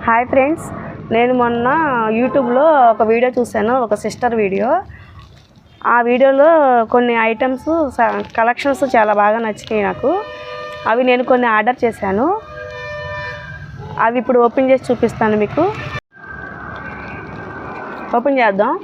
Hi friends, నేను మొన్న యూట్యూబ్లో ఒక వీడియో చూశాను, ఒక సిస్టర్ వీడియో. ఆ వీడియోలో కొన్ని ఐటమ్స్ కలెక్షన్స్ చాలా బాగా నచ్చినాయి నాకు. అవి నేను కొన్ని ఆర్డర్ చేశాను. అవి ఇప్పుడు ఓపెన్ చేసి చూపిస్తాను మీకు. ఓపెన్ చేద్దాం.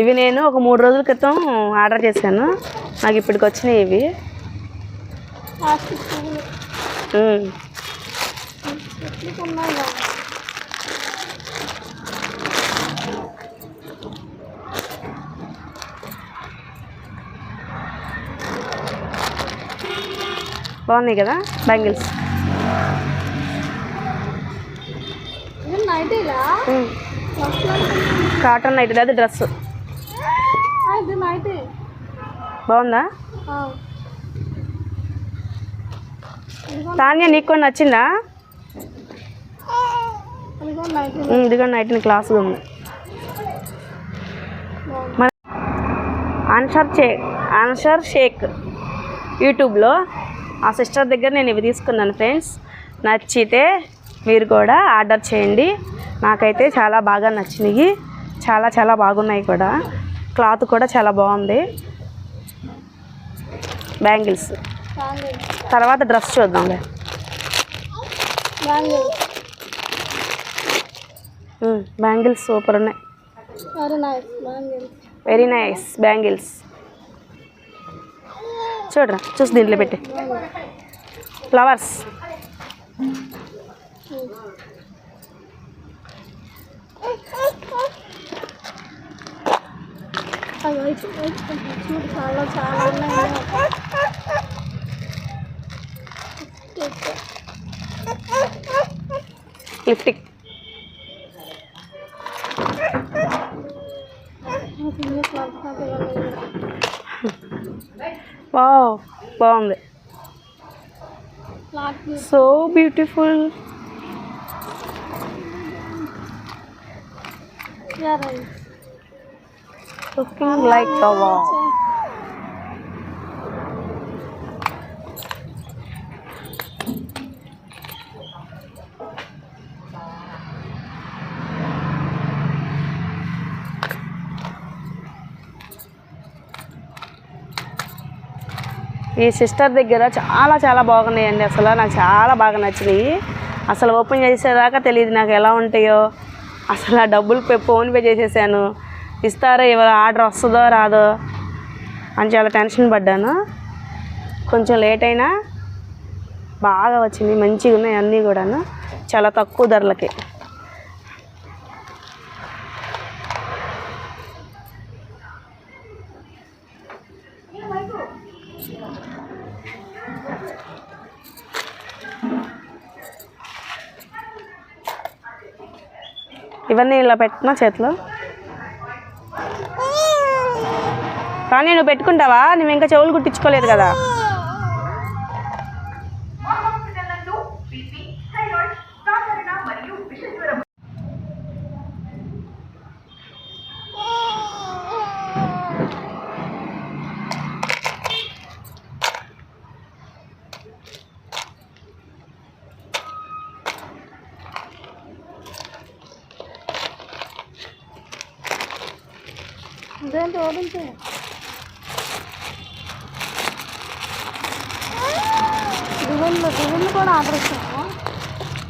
ఇవి నేను ఒక 3 రోజుల క్రితం ఆర్డర్ చేశాను. నాకు ఇప్పటికి వచ్చినాయి ఇవి. బాగున్నాయి కదా బ్యాంగిల్స్. కాటన్ నైట్, అది డ్రెస్ బాగుందా? తాన్య నీకు కూడా నచ్చిందా? ఇదిగో నైట్ క్లాస్గా ఉంది. మన ఆన్సర్ షేక్ యూట్యూబ్లో ఆ సిస్టర్ దగ్గర నేను ఇవి తీసుకున్నాను ఫ్రెండ్స్. నచ్చితే మీరు కూడా ఆర్డర్ చేయండి. నాకైతే చాలా బాగా నచ్చినాయి, చాలా బాగున్నాయి కూడా. క్లాత్ కూడా చాలా బాగుంది. బ్యాంగిల్స్ తర్వాత డ్రెస్ చూద్దాంలే. బ్యాంగిల్స్ సూపర్ ఉన్నాయి, వెరీ నైస్ బ్యాంగిల్స్. చూడరా, చూసి దీంట్లో పెట్టి ఫ్లవర్స్. లిప్టిక్ వావ్, బాగుంది. So beautiful. Looking like a wow. ఈ సిస్టర్ దగ్గర చాలా బాగున్నాయండి. అసలు నాకు చాలా బాగా నచ్చినాయి. అసలు ఓపెన్ చేసేదాకా తెలియదు నాకు ఎలా ఉంటాయో. అసలు ఆ డబ్బులు ఫోన్పే చేసేసాను. ఇస్తారో ఎవరు, ఆర్డర్ వస్తుందో రాదో అని చాలా టెన్షన్ పడ్డాను. కొంచెం లేట్ అయినా బాగా వచ్చింది. మంచిగా ఉన్నాయి అన్నీ కూడాను, చాలా తక్కువ ధరలకి. ఇవన్నీ ఇలా పెట్టినా చేతిలో. కానీ నువ్వు పెట్టుకుంటావా? నువ్వు ఇంకా చెవులు కుట్టించుకోలేదు కదా.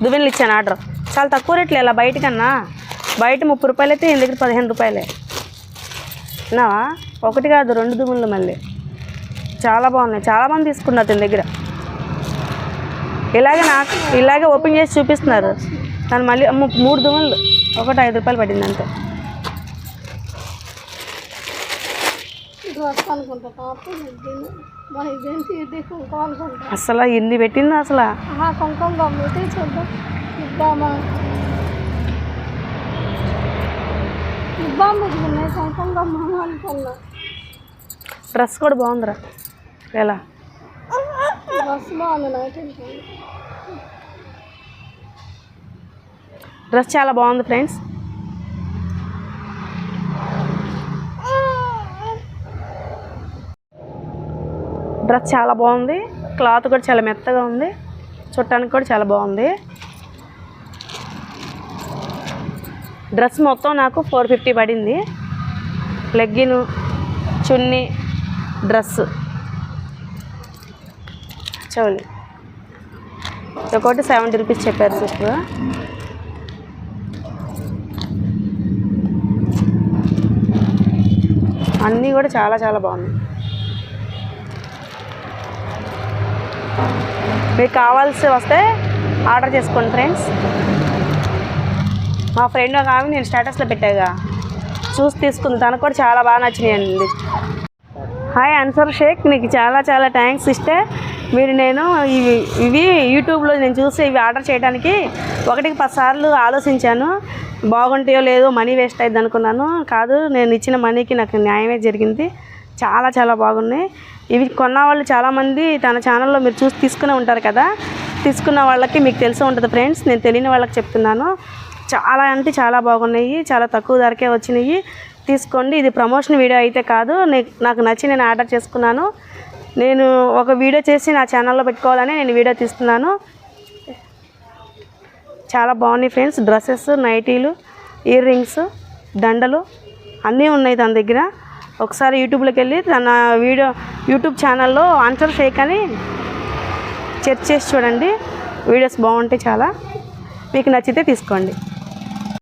దువ్వెనలు ఇచ్చాను ఆర్డర్. చాలా తక్కువ రేట్లు. ఇలా బయట కన్నా బయట 30 రూపాయలు అయితే ఈయన దగ్గర 15 రూపాయలే. విన్నావా? ఒకటి కాదు, 2 దువ్వెనలు. మళ్ళీ చాలా బాగున్నాయి. చాలామంది తీసుకున్నారు దీని దగ్గర. ఇలాగే ఓపెన్ చేసి చూపిస్తున్నారు. కానీ మళ్ళీ 3 దువ్వెనలు, ఒకటి 5 రూపాయలు పడింది అంతే. అసలు ఎన్ని పెట్టింది అసలు. డ్రెస్ కూడా బాగుందిరా. ఎలా డ్రెస్ చాలా బాగుంది ఫ్రెండ్స్. డ్రెస్ చాలా బాగుంది, క్లాత్ కూడా చాలా మెత్తగా ఉంది, చుట్టానికి కూడా చాలా బాగుంది. డ్రెస్ మొత్తం నాకు 450 పడింది. లెగ్గిన్, చున్నీ, డ్రెస్, చోలి ఒకటి 70 రూపీస్ చెప్పారు సిస్టర్. అన్నీ కూడా చాలా చాలా బాగున్నాయి. మీకు కావాల్సి వస్తే ఆర్డర్ చేసుకోండి ఫ్రెండ్స్. మా ఫ్రెండ్ ఒక ఆమె నేను స్టేటస్లో పెట్టాగా చూసి తీసుకుంది, తనకు కూడా చాలా బాగా నచ్చినాయండి. హాయ్ అన్సర్ షేక్, నీకు చాలా చాలా థ్యాంక్స్ సిస్టర్. నేను ఇవి యూట్యూబ్లో నేను చూసి ఇవి ఆర్డర్ చేయడానికి 1కి 10 సార్లు ఆలోచించాను. బాగుంటాయో లేదో, మనీ వేస్ట్ అయ్యింది అనుకున్నాను. కాదు, నేను ఇచ్చిన మనీకి నాకు న్యాయమే జరిగింది. చాలా చాలా బాగున్నాయి. ఇవి కొన్న వాళ్ళు చాలామంది తన ఛానల్లో మీరు చూసి తీసుకునే ఉంటారు కదా, తీసుకున్న వాళ్ళకి మీకు తెలిసి ఉంటుంది ఫ్రెండ్స్. నేను తెలియని వాళ్ళకి చెప్తున్నాను. చాలా అంటే చాలా బాగున్నాయి, చాలా తక్కువ ధరకే వచ్చినాయి. తీసుకోండి. ఇది ప్రమోషన్ వీడియో అయితే కాదు, నాకు నచ్చి నేను ఆర్డర్ చేసుకున్నాను. నేను ఒక వీడియో చేసి నా ఛానల్లో పెట్టుకోవాలని నేను వీడియో తీస్తున్నాను. చాలా బాగున్నాయి ఫ్రెండ్స్. డ్రెస్సెస్, నైటీలు, ఇయర్ రింగ్స్, దండలు అన్నీ ఉన్నాయి తన దగ్గర. ఒకసారి యూట్యూబ్లోకి వెళ్ళి తన యూట్యూబ్ ఛానల్లో అన్సర్ షేక్ అని సెర్చ్ చేసి చూడండి. వీడియోస్ బాగుంటాయి చాలా. మీకు నచ్చితే తీసుకోండి.